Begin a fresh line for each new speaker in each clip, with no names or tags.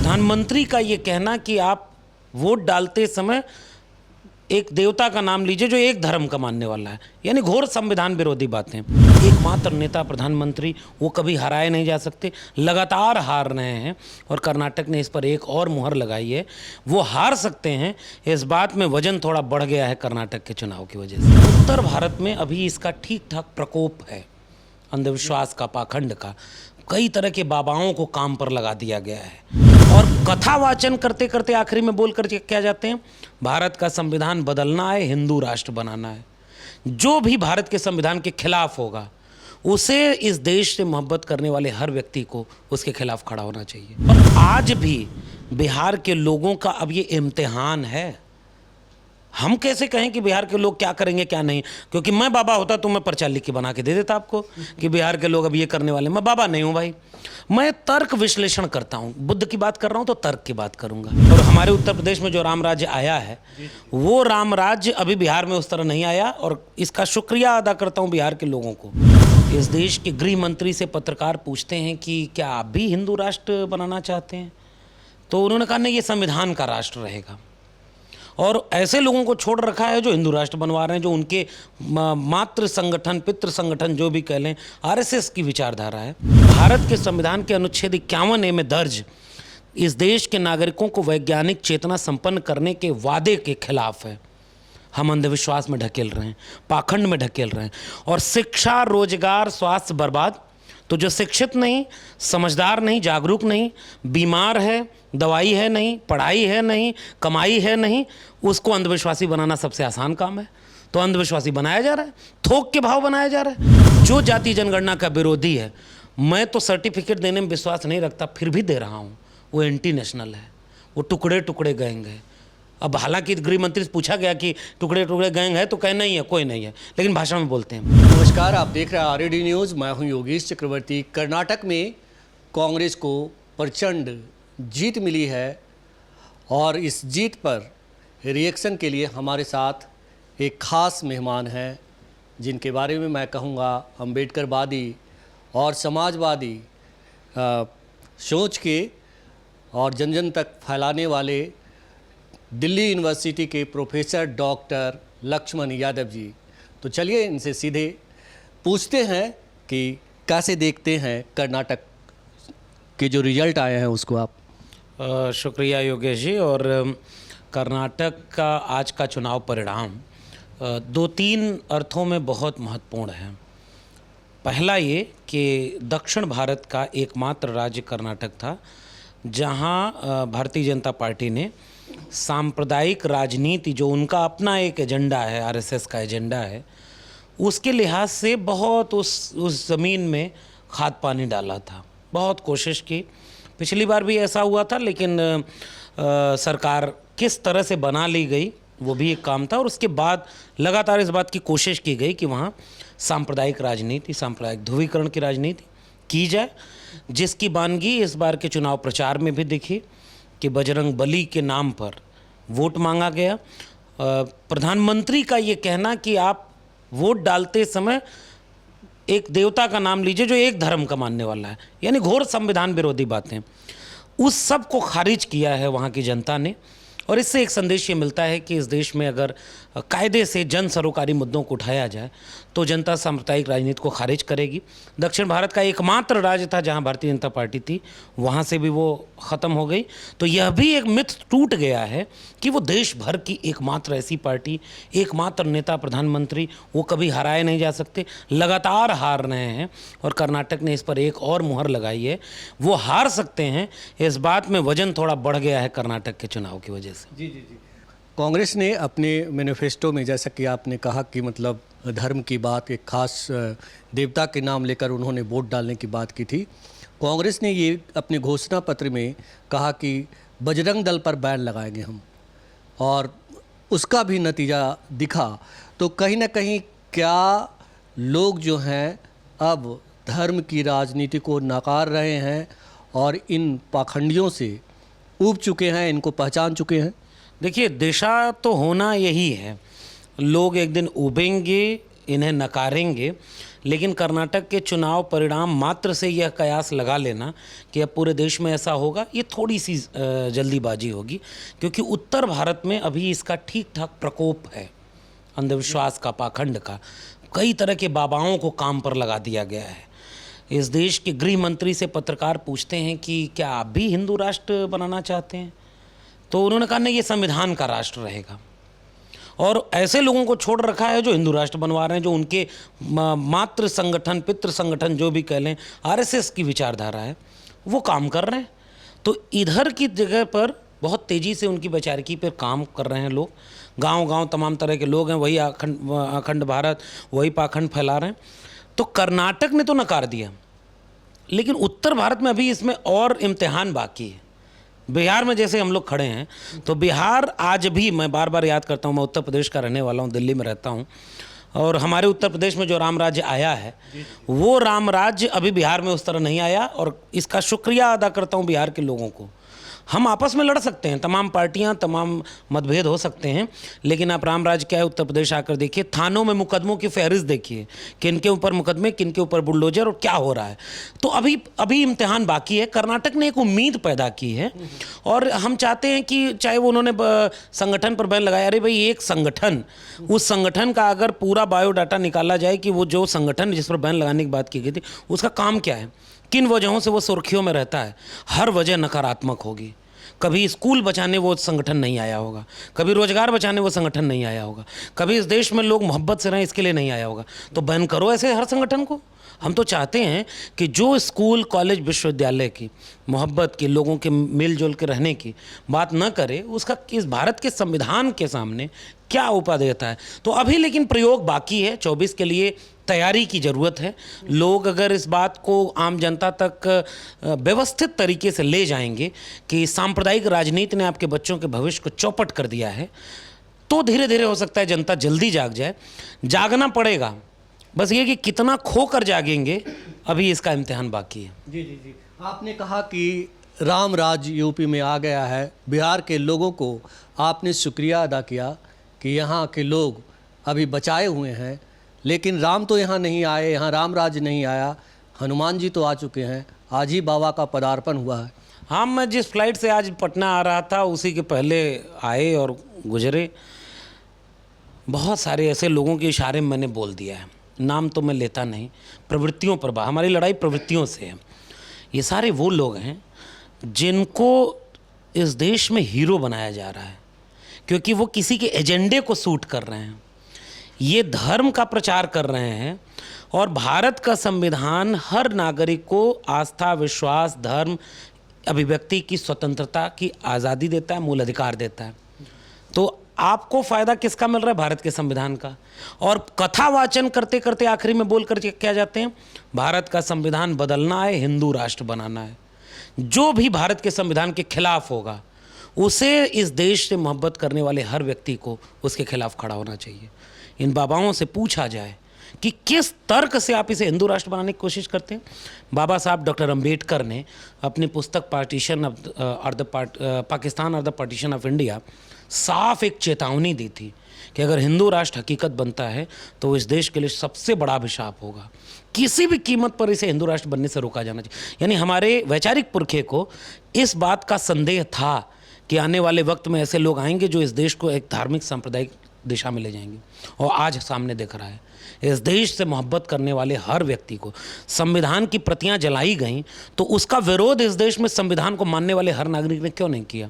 प्रधानमंत्री का ये कहना कि आप वोट डालते समय एक देवता का नाम लीजिए जो एक धर्म का मानने वाला है, यानी घोर संविधान विरोधी बातें। एकमात्र नेता प्रधानमंत्री, वो कभी हराए नहीं जा सकते, लगातार हार रहे हैं और कर्नाटक ने इस पर एक और मुहर लगाई है। वो हार सकते हैं, इस बात में वजन थोड़ा बढ़ गया है कर्नाटक के चुनाव की वजह से। उत्तर भारत में अभी इसका ठीक ठाक प्रकोप है, अंधविश्वास का, पाखंड का। कई तरह के बाबाओं को काम पर लगा दिया गया है और कथा वाचन करते करते आखिरी में बोल कर क्या जाते हैं, भारत का संविधान बदलना है, हिंदू राष्ट्र बनाना है। जो भी भारत के संविधान के खिलाफ होगा उसे, इस देश से मोहब्बत करने वाले हर व्यक्ति को उसके खिलाफ खड़ा होना चाहिए। और आज भी बिहार के लोगों का अब ये इम्तिहान है। हम कैसे कहें कि बिहार के लोग क्या करेंगे क्या नहीं, क्योंकि मैं बाबा होता तो मैं पर्चा लिख के बना के दे देता आपको कि बिहार के लोग अब ये करने वाले। मैं बाबा नहीं हूँ भाई, मैं तर्क विश्लेषण करता हूँ। बुद्ध की बात कर रहा हूँ तो तर्क की बात करूँगा। और हमारे उत्तर प्रदेश में जो राम राज्य आया है, वो राम राज्य अभी बिहार में उस तरह नहीं आया, और इसका शुक्रिया अदा करता हूँ बिहार के लोगों को। इस देश के गृह मंत्री से पत्रकार पूछते हैं कि क्या आप भी हिंदू राष्ट्र बनाना चाहते हैं, तो उन्होंने कहा नहीं, ये संविधान का राष्ट्र रहेगा। और ऐसे लोगों को छोड़ रखा है जो हिंदू राष्ट्र बनवा रहे हैं, जो उनके मातृ संगठन, पितृ संगठन, जो भी कह लें, आरएसएस की विचारधारा है। भारत के संविधान के अनुच्छेद 51A में दर्ज इस देश के नागरिकों को वैज्ञानिक चेतना संपन्न करने के वादे के खिलाफ है। हम अंधविश्वास में ढकेल रहे हैं, पाखंड में ढकेल रहे हैं, और शिक्षा, रोजगार, स्वास्थ्य बर्बाद। तो जो शिक्षित नहीं, समझदार नहीं, जागरूक नहीं, बीमार है, दवाई है नहीं, पढ़ाई है नहीं, कमाई है नहीं, उसको अंधविश्वासी बनाना सबसे आसान काम है। तो अंधविश्वासी बनाया जा रहा है, थोक के भाव बनाया जा रहा है। जो जाति जनगणना का विरोधी है, मैं तो सर्टिफिकेट देने में विश्वास नहीं रखता, फिर भी दे रहा हूँ, वो एंटी नेशनल है, वो टुकड़े टुकड़े गैंग है। अब हालांकि गृह मंत्री से पूछा गया कि टुकड़े टुकड़े गैंग है, तो कहे नहीं है, कोई नहीं है, लेकिन भाषा में बोलते हैं।
नमस्कार, आप देख रहे हैं आरएडी न्यूज़। मैं हूं योगेश चक्रवर्ती। कर्नाटक में कांग्रेस को प्रचंड जीत मिली है और इस जीत पर रिएक्शन के लिए हमारे साथ एक खास मेहमान हैं, जिनके बारे में मैं कहूँगा अम्बेडकरवादी और समाजवादी सोच के और जन जन तक फैलाने वाले दिल्ली यूनिवर्सिटी के प्रोफेसर डॉक्टर लक्ष्मण यादव जी। तो चलिए इनसे सीधे पूछते हैं कि कैसे देखते हैं कर्नाटक के जो रिजल्ट आए हैं उसको आप।
शुक्रिया योगेश जी। और कर्नाटक का आज का चुनाव परिणाम 2-3 अर्थों में बहुत महत्वपूर्ण है। पहला ये कि दक्षिण भारत का एकमात्र राज्य कर्नाटक था जहां भारतीय जनता पार्टी ने सांप्रदायिक राजनीति, जो उनका अपना एक एजेंडा है, आरएसएस का एजेंडा है, उसके लिहाज से बहुत उस ज़मीन में खाद पानी डाला था, बहुत कोशिश की। पिछली बार भी ऐसा हुआ था, लेकिन सरकार किस तरह से बना ली गई वो भी एक काम था। और उसके बाद लगातार इस बात की कोशिश की गई कि वहाँ सांप्रदायिक राजनीति, सांप्रदायिक ध्रुवीकरण की राजनीति की जाए, जिसकी बानगी इस बार के चुनाव प्रचार में भी दिखी कि बजरंग बली के नाम पर वोट मांगा गया। प्रधानमंत्री का ये कहना कि आप वोट डालते समय एक देवता का नाम लीजिए जो एक धर्म का मानने वाला है, यानी घोर संविधान विरोधी बातें, उस सब को खारिज किया है वहाँ की जनता ने। और इससे एक संदेश ये मिलता है कि इस देश में अगर कायदे से जन सरोकारी मुद्दों को उठाया जाए तो जनता सांप्रदायिक राजनीति को खारिज करेगी। दक्षिण भारत का एकमात्र राज्य था जहां भारतीय जनता पार्टी थी, वहां से भी वो ख़त्म हो गई। तो यह भी एक मिथ टूट गया है कि वो देश भर की एकमात्र ऐसी पार्टी, एकमात्र नेता प्रधानमंत्री, वो कभी हराए नहीं जा सकते, लगातार हार रहे हैं। और कर्नाटक ने इस पर एक और मुहर लगाई है, वो हार सकते हैं, इस बात में वजन थोड़ा बढ़ गया है कर्नाटक के चुनाव की वजह से।
जी। कांग्रेस ने अपने मैनिफेस्टो में, जैसा कि आपने कहा कि मतलब धर्म की बात, एक खास देवता के नाम लेकर उन्होंने वोट डालने की बात की थी। कांग्रेस ने ये अपने घोषणा पत्र में कहा कि बजरंग दल पर बैन लगाएंगे हम, और उसका भी नतीजा दिखा। तो कहीं ना कहीं क्या लोग जो हैं अब धर्म की राजनीति को नकार रहे हैं और इन पाखंडियों से ऊब चुके हैं, इनको पहचान चुके हैं?
देखिए, दिशा तो होना यही है, लोग एक दिन उबेंगे, इन्हें नकारेंगे, लेकिन कर्नाटक के चुनाव परिणाम मात्र से यह कयास लगा लेना कि अब पूरे देश में ऐसा होगा, ये थोड़ी सी जल्दीबाजी होगी, क्योंकि उत्तर भारत में अभी इसका ठीक ठाक प्रकोप है अंधविश्वास का, पाखंड का। कई तरह के बाबाओं को काम पर लगा दिया गया है। इस देश के गृह मंत्री से पत्रकार पूछते हैं कि क्या आप भी हिंदू राष्ट्र बनाना चाहते हैं, तो उन्होंने कहा नहीं, ये संविधान का राष्ट्र रहेगा। और ऐसे लोगों को छोड़ रखा है जो हिंदू राष्ट्र बनवा रहे हैं, जो उनके मातृ संगठन, पितृ संगठन, जो भी कह लें, आरएसएस की विचारधारा है, वो काम कर रहे हैं। तो इधर की जगह पर बहुत तेज़ी से उनकी वैचारिकी पर काम कर रहे हैं लोग। गांव-गांव तमाम तरह के लोग हैं, वही अखंड भारत, वही पाखंड फैला रहे हैं। तो कर्नाटक ने तो नकार दिया, लेकिन उत्तर भारत में अभी इसमें और इम्तिहान बाकी है। बिहार में जैसे हम लोग खड़े हैं, तो बिहार आज भी, मैं बार बार याद करता हूँ, मैं उत्तर प्रदेश का रहने वाला हूँ, दिल्ली में रहता हूँ, और हमारे उत्तर प्रदेश में जो राम राज्य आया है, वो राम राज्य अभी बिहार में उस तरह नहीं आया। और इसका शुक्रिया अदा करता हूँ बिहार के लोगों को। हम आपस में लड़ सकते हैं, तमाम पार्टियां, तमाम मतभेद हो सकते हैं, लेकिन आप राम राज्य क्या है उत्तर प्रदेश आकर देखिए, थानों में मुकदमों की फहरिस्त देखिए, किनके ऊपर मुकदमे, किनके ऊपर बुलडोजर, और क्या हो रहा है। तो अभी इम्तिहान बाकी है। कर्नाटक ने एक उम्मीद पैदा की है, और हम चाहते हैं कि चाहे वो उन्होंने संगठन पर बैन लगाया, अरे भाई एक संगठन, उस संगठन का अगर पूरा बायोडाटा निकाला जाए कि वो जो संगठन जिस पर बैन लगाने की बात की गई थी, उसका काम क्या है, किन वजहों से वो सुर्खियों में रहता है, हर वजह नकारात्मक होगी। कभी स्कूल बचाने वो संगठन नहीं आया होगा, कभी रोजगार बचाने वो संगठन नहीं आया होगा, कभी इस देश में लोग मोहब्बत से रहें इसके लिए नहीं आया होगा। तो बैन करो ऐसे हर संगठन को। हम तो चाहते हैं कि जो स्कूल, कॉलेज, विश्वविद्यालय की मोहब्बत की, लोगों के मिलजुल के रहने की बात न करे, उसका इस भारत के संविधान के सामने क्या उपादेयता है। तो अभी लेकिन प्रयोग बाकी है, 24 के लिए तैयारी की ज़रूरत है। लोग अगर इस बात को आम जनता तक व्यवस्थित तरीके से ले जाएंगे कि सांप्रदायिक राजनीति ने आपके बच्चों के भविष्य को चौपट कर दिया है, तो धीरे धीरे हो सकता है जनता जल्दी जाग जाए। जागना पड़ेगा, बस ये कि कितना खो कर जागेंगे, अभी इसका इम्तिहान बाकी है।
जी जी जी, आपने कहा कि राम राज यूपी में आ गया है। बिहार के लोगों को आपने शुक्रिया अदा किया कि यहाँ के लोग अभी बचाए हुए हैं, लेकिन राम तो यहाँ नहीं आए, यहाँ राम राज नहीं आया। हनुमान जी तो आ चुके हैं, आज ही बाबा का पदार्पण हुआ है।
हाँ, मैं जिस फ्लाइट से आज पटना आ रहा था उसी के पहले आए और गुजरे। बहुत सारे ऐसे लोगों के इशारे में मैंने बोल दिया है, नाम तो मैं लेता नहीं। प्रवृत्तियों पर हमारी लड़ाई प्रवृत्तियों से है। ये सारे वो लोग हैं जिनको इस देश में हीरो बनाया जा रहा है, क्योंकि वो किसी के एजेंडे को सूट कर रहे हैं। ये धर्म का प्रचार कर रहे हैं, और भारत का संविधान हर नागरिक को आस्था, विश्वास, धर्म, अभिव्यक्ति की स्वतंत्रता की आज़ादी देता है, मूल अधिकार देता है। तो आपको फ़ायदा किसका मिल रहा है? भारत के संविधान का। और कथा वाचन करते करते आखिरी में बोल कर क्या जाते हैं? भारत का संविधान बदलना है, हिंदू राष्ट्र बनाना है। जो भी भारत के संविधान के खिलाफ होगा, उसे इस देश से मोहब्बत करने वाले हर व्यक्ति को उसके खिलाफ खड़ा होना चाहिए। इन बाबाओं से पूछा जाए कि किस तर्क से आप इसे हिंदू राष्ट्र बनाने की कोशिश करते हैं। बाबा साहब डॉक्टर अंबेडकर ने अपनी पुस्तक पाकिस्तान और द पार्टीशन ऑफ इंडिया साफ एक चेतावनी दी थी कि अगर हिंदू राष्ट्र हकीकत बनता है तो इस देश के लिए सबसे बड़ा अभिशाप होगा। किसी भी कीमत पर इसे हिंदू राष्ट्र बनने से रोका जाना चाहिए। यानी हमारे वैचारिक पुरखे को इस बात का संदेह था कि आने वाले वक्त में ऐसे लोग आएंगे जो इस देश को एक धार्मिक सांप्रदायिक दिशा में ले जाएंगे। और आज सामने दिख रहा है, इस देश से मोहब्बत करने वाले हर व्यक्ति को संविधान की प्रतियां जलाई गईं, तो उसका विरोध इस देश में संविधान को मानने वाले हर नागरिक ने क्यों नहीं किया?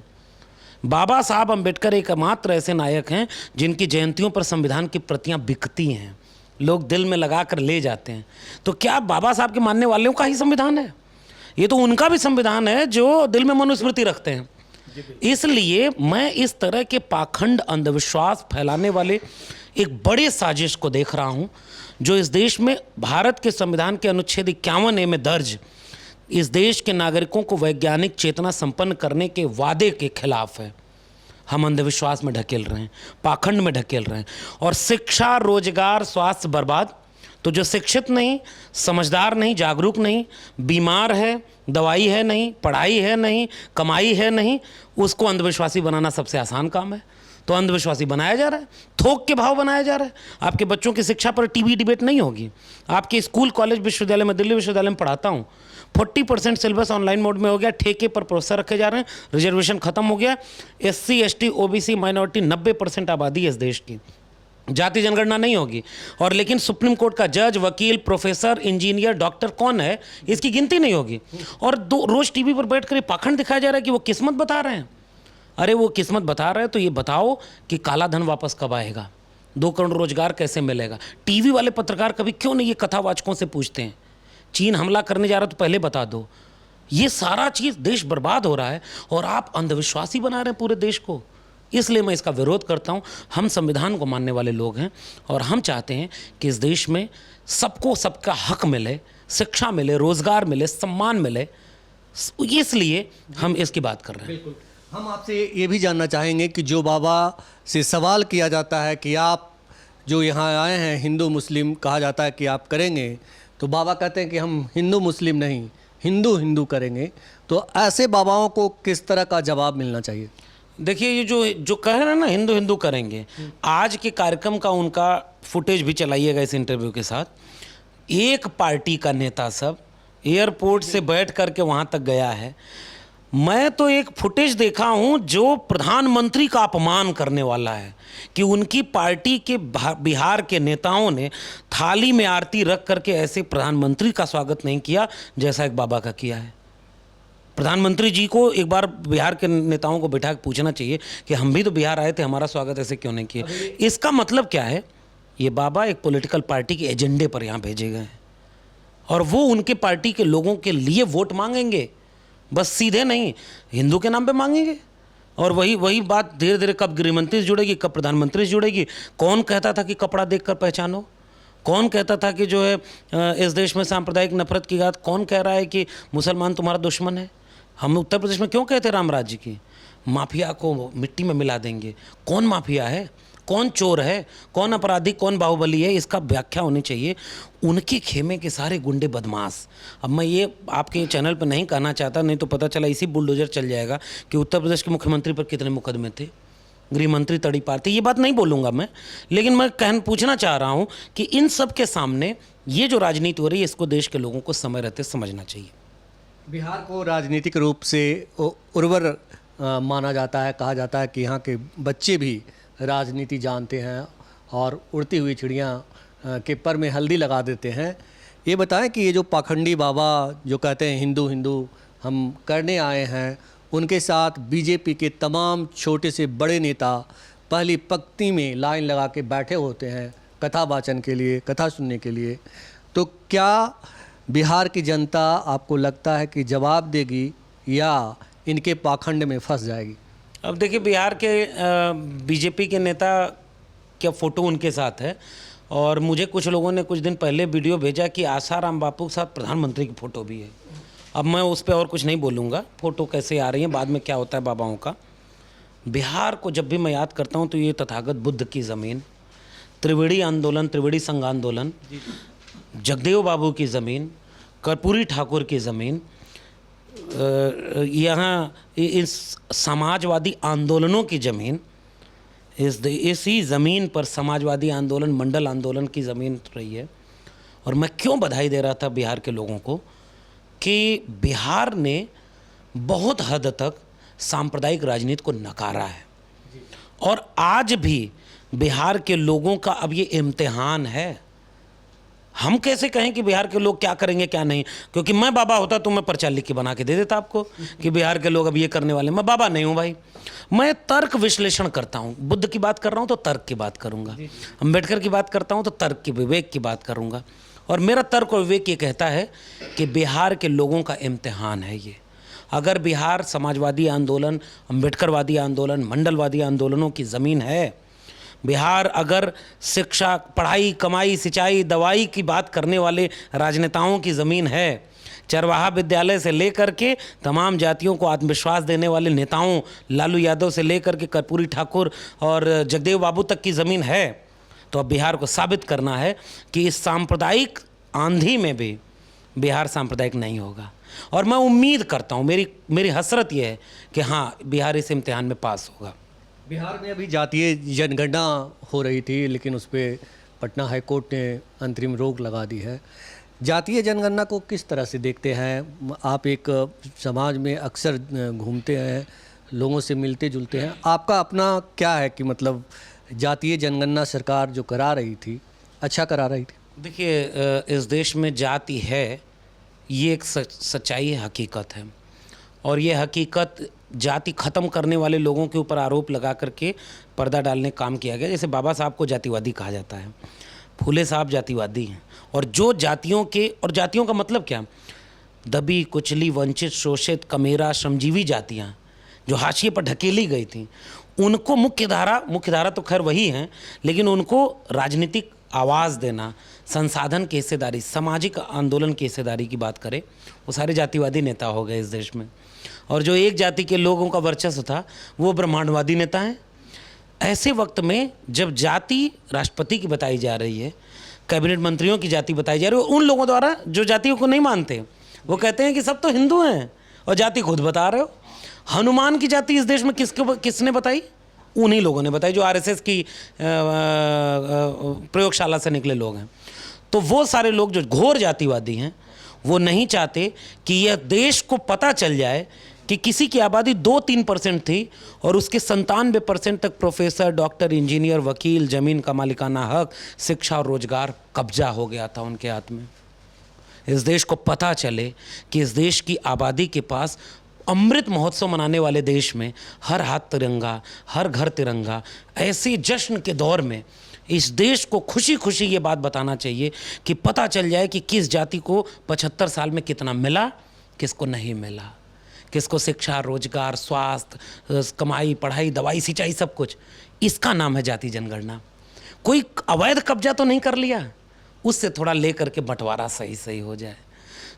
बाबा साहब अंबेडकर एकमात्र ऐसे नायक हैं जिनकी जयंतियों पर संविधान की प्रतियां बिकती हैं, लोग दिल में लगा कर ले जाते हैं। तो क्या बाबा साहब के मानने वालों का ही संविधान है? ये तो उनका भी संविधान है जो दिल में मनुस्मृति रखते हैं। इसलिए मैं इस तरह के पाखंड, अंधविश्वास फैलाने वाले एक बड़े साजिश को देख रहा हूं, जो इस देश में भारत के संविधान के अनुच्छेद 51A में दर्ज इस देश के नागरिकों को वैज्ञानिक चेतना संपन्न करने के वादे के खिलाफ है। हम अंधविश्वास में ढकेल रहे हैं, पाखंड में ढकेल रहे हैं, और शिक्षा, रोजगार, स्वास्थ्य बर्बाद। तो जो शिक्षित नहीं, समझदार नहीं, जागरूक नहीं, बीमार है, दवाई है नहीं, पढ़ाई है नहीं, कमाई है नहीं, उसको अंधविश्वासी बनाना सबसे आसान काम है। तो अंधविश्वासी बनाया जा रहा है, थोक के भाव बनाया जा रहा है। आपके बच्चों की शिक्षा पर टीवी डिबेट नहीं होगी। आपके स्कूल कॉलेज विश्वविद्यालय में, दिल्ली विश्वविद्यालय में पढ़ाता हूँ, 40% सिलेबस ऑनलाइन मोड में हो गया, ठेके पर प्रोफेसर रखे जा रहे हैं, रिजर्वेशन खत्म हो गया। SC ST OBC माइनॉरिटी 90% आबादी है इस देश की, जाति जनगणना नहीं होगी। और लेकिन सुप्रीम कोर्ट का जज, वकील, प्रोफेसर, इंजीनियर, डॉक्टर कौन है, इसकी गिनती नहीं होगी। और रोज टीवी पर बैठ कर पाखंड दिखाया जा रहा है कि वो किस्मत बता रहे हैं। अरे वो किस्मत बता रहे हैं तो ये बताओ कि काला धन वापस कब आएगा, 2 करोड़ रोजगार कैसे मिलेगा। टीवी वाले पत्रकार कभी क्यों नहीं ये कथावाचकों से पूछते हैं, चीन हमला करने जा रहा तो पहले बता दो। ये सारा चीज़, देश बर्बाद हो रहा है और आप अंधविश्वासी बना रहे हैं पूरे देश को। इसलिए मैं इसका विरोध करता हूं। हम संविधान को मानने वाले लोग हैं और हम चाहते हैं कि इस देश में सबको सबका हक मिले, शिक्षा मिले, रोजगार मिले, सम्मान मिले। इसलिए हम इसकी बात कर रहे हैं।
बिल्कुल। हम आपसे ये भी जानना चाहेंगे कि जो बाबा से सवाल किया जाता है कि आप जो यहाँ आए हैं, हिंदू मुस्लिम कहा जाता है कि आप करेंगे, तो बाबा कहते हैं कि हम हिंदू मुस्लिम नहीं, हिंदू हिंदू करेंगे। तो ऐसे बाबाओं को किस तरह का जवाब मिलना चाहिए?
देखिए, ये जो कह रहे हैं ना हिंदू हिंदू करेंगे, आज के कार्यक्रम का उनका फुटेज भी चलाइएगा इस इंटरव्यू के साथ। एक पार्टी का नेता सब एयरपोर्ट से बैठ करके वहाँ तक गया है। मैं तो एक फुटेज देखा हूँ जो प्रधानमंत्री का अपमान करने वाला है कि उनकी पार्टी के बिहार के नेताओं ने थाली में आरती रख करके ऐसे प्रधानमंत्री का स्वागत नहीं किया जैसा एक बाबा का किया है। प्रधानमंत्री जी को एक बार बिहार के नेताओं को बैठा के पूछना चाहिए कि हम भी तो बिहार आए थे, हमारा स्वागत ऐसे क्यों नहीं किया। इसका मतलब क्या है, ये बाबा एक पॉलिटिकल पार्टी के एजेंडे पर यहाँ भेजे गए हैं और वो उनके पार्टी के लोगों के लिए वोट मांगेंगे, बस सीधे नहीं, हिंदू के नाम पे मांगेंगे। और वही बात धीरे धीरे कब गृहमंत्री से जुड़ेगी, कब प्रधानमंत्री से जुड़ेगी। कौन कहता था कि कपड़ा देखकर पहचानो, कौन कहता था कि जो है इस देश में सांप्रदायिक नफरत की बात, कौन कह रहा है कि मुसलमान तुम्हारा दुश्मन है। हम उत्तर प्रदेश में क्यों कहते राम राज्य की, माफिया को मिट्टी में मिला देंगे। कौन माफिया है, कौन चोर है, कौन अपराधी, कौन बाहुबली है, इसका व्याख्या होनी चाहिए। उनके खेमे के सारे गुंडे बदमाश। अब मैं ये आपके चैनल पर नहीं कहना चाहता, नहीं तो पता चला इसी बुलडोजर चल जाएगा कि उत्तर प्रदेश के मुख्यमंत्री पर कितने मुकदमे थे, गृहमंत्री तड़ी पार थे। ये बात नहीं बोलूँगा मैं, लेकिन मैं पूछना चाह रहा हूँ कि इन सब के सामने ये जो राजनीति हो रही है, इसको देश के लोगों को समय रहते समझना चाहिए।
बिहार को राजनीतिक रूप से उर्वर माना जाता है, कहा जाता है कि यहाँ के बच्चे भी राजनीति जानते हैं और उड़ती हुई चिड़ियाँ के पर में हल्दी लगा देते हैं। ये बताएं कि ये जो पाखंडी बाबा जो कहते हैं हिंदू हिंदू हम करने आए हैं, उनके साथ बीजेपी के तमाम छोटे से बड़े नेता पहली पंक्ति में लाइन लगा के बैठे होते हैं कथा वाचन के लिए, कथा सुनने के लिए। तो क्या बिहार की जनता आपको लगता है कि जवाब देगी या इनके पाखंड में फंस जाएगी?
अब देखिए, बिहार के बीजेपी के नेता क्या फ़ोटो उनके साथ है, और मुझे कुछ लोगों ने कुछ दिन पहले वीडियो भेजा कि आसाराम बापू के साथ प्रधानमंत्री की फ़ोटो भी है। अब मैं उस पर और कुछ नहीं बोलूँगा, फ़ोटो कैसे आ रही हैं, बाद में क्या होता है बाबाओं का। बिहार को जब भी मैं याद करता हूँ तो ये तथागत बुद्ध की ज़मीन, त्रिवेणी आंदोलन, त्रिवेणी संघ आंदोलन, जगदेव बाबू की ज़मीन, कर्पूरी ठाकुर की ज़मीन, यहाँ इस समाजवादी आंदोलनों की ज़मीन, इसी ज़मीन पर समाजवादी आंदोलन, मंडल आंदोलन की ज़मीन रही है। और मैं क्यों बधाई दे रहा था बिहार के लोगों को कि बिहार ने बहुत हद तक सांप्रदायिक राजनीति को नकारा है। और आज भी बिहार के लोगों का अब ये इम्तिहान है। हम कैसे कहें कि बिहार के लोग क्या करेंगे क्या नहीं, क्योंकि मैं बाबा होता तो मैं पर्चा लिख के बना के दे देता आपको कि बिहार के लोग अब ये करने वाले। मैं बाबा नहीं हूँ भाई, मैं तर्क विश्लेषण करता हूँ। बुद्ध की बात कर रहा हूँ तो तर्क की बात करूँगा, अम्बेडकर की बात करता हूँ तो तर्क की, विवेक की बात करूँगा। और मेरा तर्क और विवेक ये कहता है कि बिहार के लोगों का इम्तिहान है ये। अगर बिहार समाजवादी आंदोलन, अम्बेडकरवादी आंदोलन, मंडलवादी आंदोलनों की ज़मीन है, बिहार अगर शिक्षा, पढ़ाई, कमाई, सिंचाई, दवाई की बात करने वाले राजनेताओं की ज़मीन है, चरवाहा विद्यालय से लेकर के तमाम जातियों को आत्मविश्वास देने वाले नेताओं, लालू यादव से लेकर के कर्पूरी ठाकुर और जगदेव बाबू तक की ज़मीन है, तो अब बिहार को साबित करना है कि इस सांप्रदायिक आंधी में भी बिहार सांप्रदायिक नहीं होगा। और मैं उम्मीद करता हूँ, मेरी हसरत यह है कि हाँ, बिहार इस इम्तिहान में पास होगा।
बिहार में अभी जातीय जनगणना हो रही थी, लेकिन उस पर पटना हाई कोर्ट ने अंतरिम रोक लगा दी है। जातीय जनगणना को किस तरह से देखते हैं आप? एक समाज में अक्सर घूमते हैं, लोगों से मिलते जुलते हैं, आपका अपना क्या है कि मतलब जातीय जनगणना सरकार जो करा रही थी, अच्छा करा रही थी?
देखिए, इस देश में जाति है, ये एक सच्चाई है, हकीकत है। और ये हकीकत जाति ख़त्म करने वाले लोगों के ऊपर आरोप लगा करके पर्दा डालने का काम किया गया। जैसे बाबा साहब को जातिवादी कहा जाता है, फूले साहब जातिवादी हैं। और जो जातियों के, और जातियों का मतलब क्या, दबी कुचली वंचित शोषित कमेरा श्रमजीवी जातियाँ जो हाशिए पर ढकेली गई थी, उनको मुख्यधारा तो खैर वही हैं, लेकिन उनको राजनीतिक आवाज़ देना, संसाधन की हिस्सेदारी, सामाजिक आंदोलन की हिस्सेदारी की बात करें, वो सारे जातिवादी नेता हो गए इस देश में। और जो एक जाति के लोगों का वर्चस्व था, वो ब्रह्मांडवादी नेता हैं। ऐसे वक्त में जब जाति राष्ट्रपति की बताई जा रही है, कैबिनेट मंत्रियों की जाति बताई जा रही है, उन लोगों द्वारा जो जातियों को नहीं मानते, वो कहते हैं कि सब तो हिंदू हैं, और जाति खुद बता रहे हो। हनुमान की जाति इस देश में किसने बताई? उन्हीं लोगों ने बताई जो आरएसएस की प्रयोगशाला से निकले लोग हैं। तो वो सारे लोग जो घोर जातिवादी हैं, वो नहीं चाहते कि यह देश को पता चल जाए कि किसी की आबादी 2-3% थी और उसके 97% तक प्रोफेसर, डॉक्टर, इंजीनियर, वकील, ज़मीन का मालिकाना हक, शिक्षा और रोजगार कब्जा हो गया था उनके हाथ में। इस देश को पता चले कि इस देश की आबादी के पास, अमृत महोत्सव मनाने वाले देश में, हर हाथ तिरंगा, हर घर तिरंगा, ऐसे जश्न के दौर में इस देश को खुशी खुशी ये बात बताना चाहिए कि पता चल जाए कि किस जाति को 75 साल में कितना मिला, किसको नहीं मिला, किसको शिक्षा, रोजगार, स्वास्थ्य, कमाई, पढ़ाई, दवाई, सिंचाई, सब कुछ। इसका नाम है जाति जनगणना। कोई अवैध कब्जा तो नहीं कर लिया, उससे थोड़ा ले करके बंटवारा सही सही हो जाए।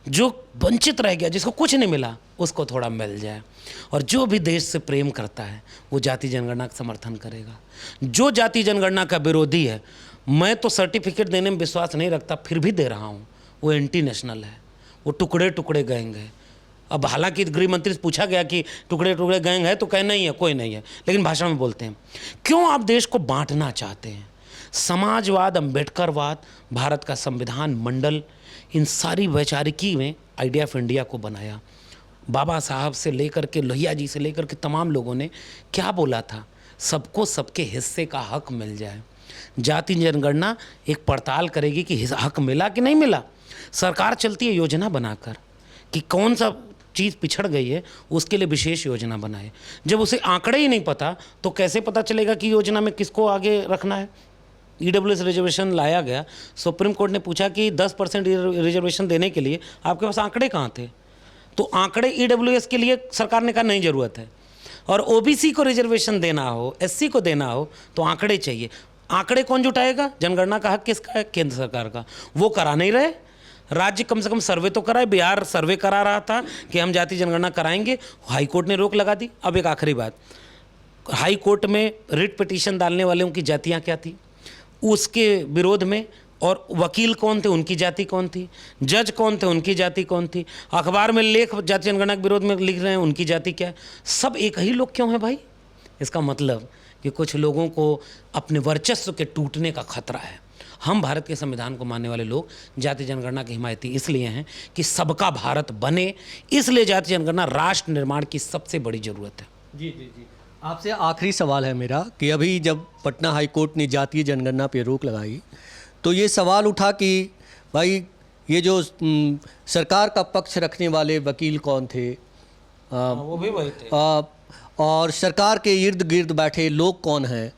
जो वंचित रह गया, जिसको कुछ नहीं मिला, उसको थोड़ा मिल जाए। और जो भी देश से प्रेम करता है, वो जाति जनगणना का समर्थन करेगा। जो जाति जनगणना का विरोधी है, मैं तो सर्टिफिकेट देने में विश्वास नहीं रखता, फिर भी दे रहा हूँ, वो एंटी नेशनल है, वो टुकड़े टुकड़े गैंग है। अब हालांकि गृह मंत्री से पूछा गया कि टुकड़े टुकड़े गैंग है, तो कहे नहीं है, कोई नहीं है, लेकिन भाषा में बोलते हैं। क्यों आप देश को बांटना चाहते हैं? समाजवाद, अम्बेडकरवाद, भारत का संविधान मंडल, इन सारी वैचारिकी में आइडिया ऑफ इंडिया को बनाया। बाबा साहब से लेकर के लोहिया जी से लेकर के तमाम लोगों ने क्या बोला था? सबको सबके हिस्से का हक मिल जाए। जाति जनगणना एक पड़ताल करेगी कि हक मिला कि नहीं मिला। सरकार चलती है योजना बनाकर कि कौन सा चीज़ पिछड़ गई है, उसके लिए विशेष योजना बनाए। जब उसे आंकड़े ही नहीं पता, तो कैसे पता चलेगा कि योजना में किसको आगे रखना है? ईडब्ल्यूएस रिजर्वेशन लाया गया, सुप्रीम कोर्ट ने पूछा कि 10% रिजर्वेशन देने के लिए आपके पास आंकड़े कहाँ थे? तो आंकड़े ईडब्ल्यूएस के लिए सरकार ने कहा नहीं ज़रूरत है। और ओबीसी को रिजर्वेशन देना हो, एससी को देना हो, तो आंकड़े चाहिए। आंकड़े कौन जुटाएगा? जनगणना का हक किसका है? केंद्र सरकार का। वो करा नहीं रहे। राज्य कम से कम सर्वे तो कराए। बिहार सर्वे करा रहा था कि हम जाति जनगणना कराएंगे, हाई कोर्ट ने रोक लगा दी। अब एक आखिरी बात, हाई कोर्ट में रिट पिटीशन डालने वालों की जातियाँ क्या थी, उसके विरोध में, और वकील कौन थे, उनकी जाति कौन थी, जज कौन थे, उनकी जाति कौन थी, अखबार में लेख जाति जनगणना के विरोध में लिख रहे हैं, उनकी जाति क्या है? सब एक ही लोग क्यों हैं भाई? इसका मतलब कि कुछ लोगों को अपने वर्चस्व के टूटने का खतरा है। हम भारत के संविधान को मानने वाले लोग जाति जनगणना के हिमायती इसलिए हैं कि सबका भारत बने, इसलिए जाति जनगणना राष्ट्र निर्माण की सबसे बड़ी जरूरत है।
जी जी जी, आपसे आखिरी सवाल है मेरा कि अभी जब पटना हाई कोर्ट ने जातीय जनगणना पे रोक लगाई, तो ये सवाल उठा कि भाई ये जो सरकार का पक्ष रखने वाले वकील कौन थे,
वो भी वही थे,
और सरकार के इर्द गिर्द बैठे लोग कौन हैं?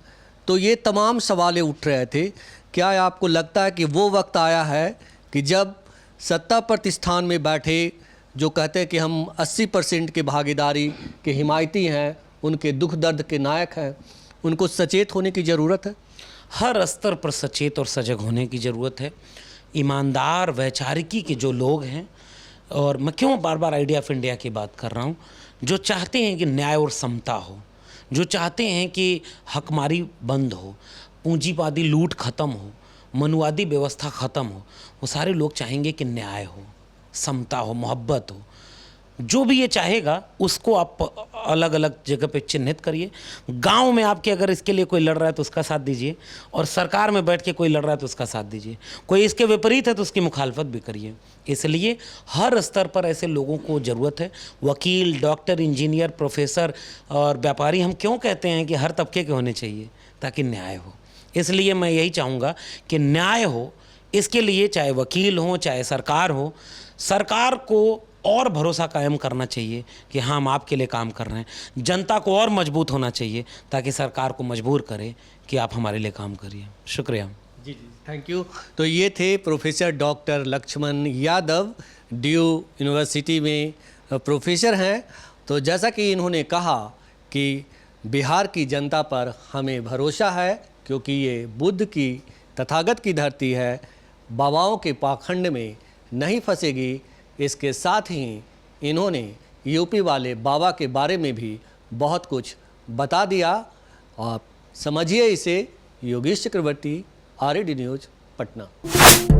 तो ये तमाम सवालें उठ रहे थे। क्या आपको लगता है कि वो वक्त आया है कि जब सत्ता प्रतिष्ठान में बैठे जो कहते हैं कि हम 80% के भागीदारी के हिमायती हैं, उनके दुख दर्द के नायक हैं, उनको सचेत होने की ज़रूरत है?
हर स्तर पर सचेत और सजग होने की ज़रूरत है। ईमानदार वैचारिकी के जो लोग हैं, और मैं क्यों बार बार आइडिया ऑफ इंडिया की बात कर रहा हूँ, जो चाहते हैं कि न्याय और समता हो, जो चाहते हैं कि हकमारी बंद हो, पूंजीवादी लूट खत्म हो, मनुवादी व्यवस्था खत्म हो, वो सारे लोग चाहेंगे कि न्याय हो, समता हो, मोहब्बत हो। जो भी ये चाहेगा उसको आप अलग अलग जगह पे चिन्हित करिए। गांव में आपके अगर इसके लिए कोई लड़ रहा है तो उसका साथ दीजिए, और सरकार में बैठ के कोई लड़ रहा है तो उसका साथ दीजिए। कोई इसके विपरीत है तो उसकी मुखालफत भी करिए। इसलिए हर स्तर पर ऐसे लोगों को ज़रूरत है। वकील, डॉक्टर, इंजीनियर, प्रोफेसर और व्यापारी, हम क्यों कहते हैं कि हर तबके के होने चाहिए? ताकि न्याय हो। इसलिए मैं यही चाहूँगा कि न्याय हो। इसके लिए चाहे वकील हो, चाहे सरकार हो, सरकार को और भरोसा कायम करना चाहिए कि हाँ, हम आपके लिए काम कर रहे हैं। जनता को और मजबूत होना चाहिए ताकि सरकार को मजबूर करे कि आप हमारे लिए काम करिए। शुक्रिया।
जी जी, थैंक यू। तो ये थे प्रोफेसर डॉक्टर लक्ष्मण यादव, ड्यू यूनिवर्सिटी में प्रोफेसर हैं। तो जैसा कि इन्होंने कहा कि बिहार की जनता पर हमें भरोसा है, क्योंकि ये बुद्ध की, तथागत की धरती है, बाबाओं के पाखंड में नहीं फंसेगी। इसके साथ ही इन्होंने यूपी वाले बाबा के बारे में भी बहुत कुछ बता दिया। आप समझिए इसे। योगेश चक्रवर्ती, RAD न्यूज़, पटना।